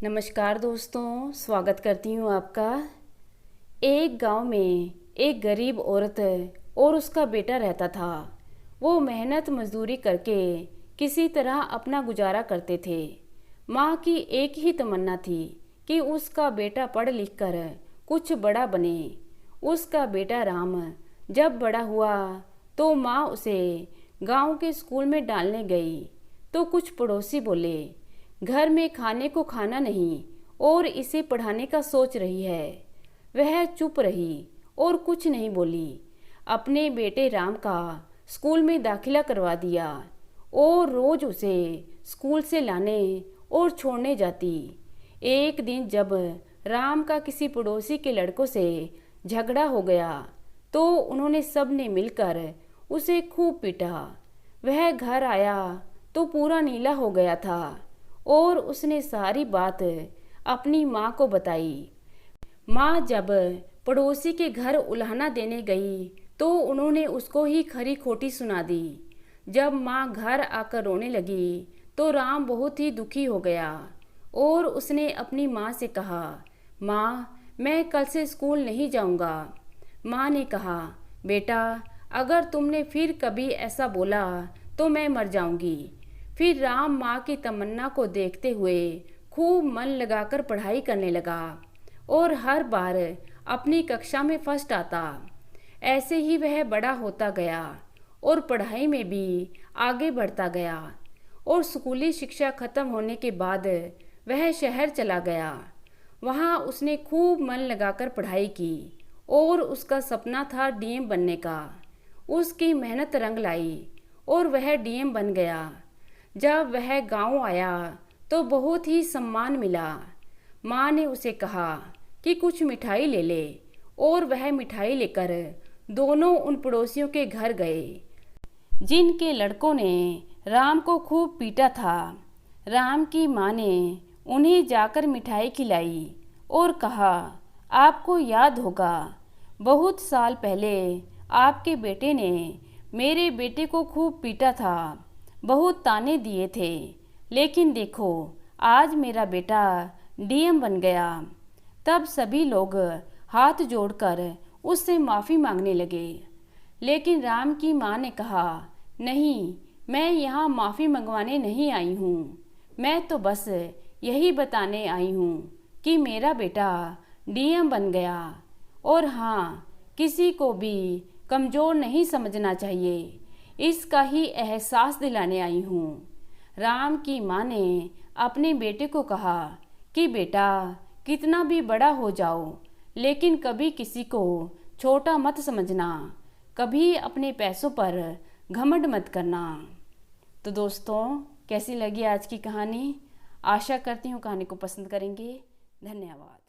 नमस्कार दोस्तों, स्वागत करती हूँ आपका। एक गांव में एक गरीब औरत और उसका बेटा रहता था। वो मेहनत मजदूरी करके किसी तरह अपना गुजारा करते थे। माँ की एक ही तमन्ना थी कि उसका बेटा पढ़ लिख कर कुछ बड़ा बने। उसका बेटा राम जब बड़ा हुआ तो माँ उसे गांव के स्कूल में डालने गई तो कुछ पड़ोसी बोले, घर में खाने को खाना नहीं और इसे पढ़ाने का सोच रही है। वह चुप रही और कुछ नहीं बोली। अपने बेटे राम का स्कूल में दाखिला करवा दिया और रोज उसे स्कूल से लाने और छोड़ने जाती। एक दिन जब राम का किसी पड़ोसी के लड़कों से झगड़ा हो गया तो उन्होंने सब ने मिलकर उसे खूब पीटा। वह घर आया तो पूरा नीला हो गया था और उसने सारी बात अपनी माँ को बताई। माँ जब पड़ोसी के घर उल्हाना देने गई तो उन्होंने उसको ही खरी खोटी सुना दी। जब माँ घर आकर रोने लगी तो राम बहुत ही दुखी हो गया और उसने अपनी माँ से कहा, माँ मैं कल से स्कूल नहीं जाऊँगा। माँ ने कहा, बेटा अगर तुमने फिर कभी ऐसा बोला तो मैं मर जाऊँगी। फिर राम माँ की तमन्ना को देखते हुए खूब मन लगाकर पढ़ाई करने लगा और हर बार अपनी कक्षा में फर्स्ट आता। ऐसे ही वह बड़ा होता गया और पढ़ाई में भी आगे बढ़ता गया और स्कूली शिक्षा खत्म होने के बाद वह शहर चला गया। वहाँ उसने खूब मन लगाकर पढ़ाई की और उसका सपना था डीएम बनने का। उसकी मेहनत रंग लाई और वह डीएम बन गया। जब वह गांव आया तो बहुत ही सम्मान मिला। माँ ने उसे कहा कि कुछ मिठाई ले ले और वह मिठाई लेकर दोनों उन पड़ोसियों के घर गए जिनके लड़कों ने राम को खूब पीटा था। राम की माँ ने उन्हें जाकर मिठाई खिलाई और कहा, आपको याद होगा बहुत साल पहले आपके बेटे ने मेरे बेटे को खूब पीटा था, बहुत ताने दिए थे, लेकिन देखो आज मेरा बेटा डीएम बन गया। तब सभी लोग हाथ जोड़कर उससे माफ़ी मांगने लगे, लेकिन राम की माँ ने कहा, नहीं मैं यहाँ माफ़ी मंगवाने नहीं आई हूँ, मैं तो बस यही बताने आई हूँ कि मेरा बेटा डीएम बन गया। और हाँ, किसी को भी कमज़ोर नहीं समझना चाहिए, इसका ही एहसास दिलाने आई हूँ। राम की माँ ने अपने बेटे को कहा कि बेटा कितना भी बड़ा हो जाओ लेकिन कभी किसी को छोटा मत समझना, कभी अपने पैसों पर घमंड मत करना। तो दोस्तों, कैसी लगी आज की कहानी? आशा करती हूँ कहानी को पसंद करेंगे। धन्यवाद।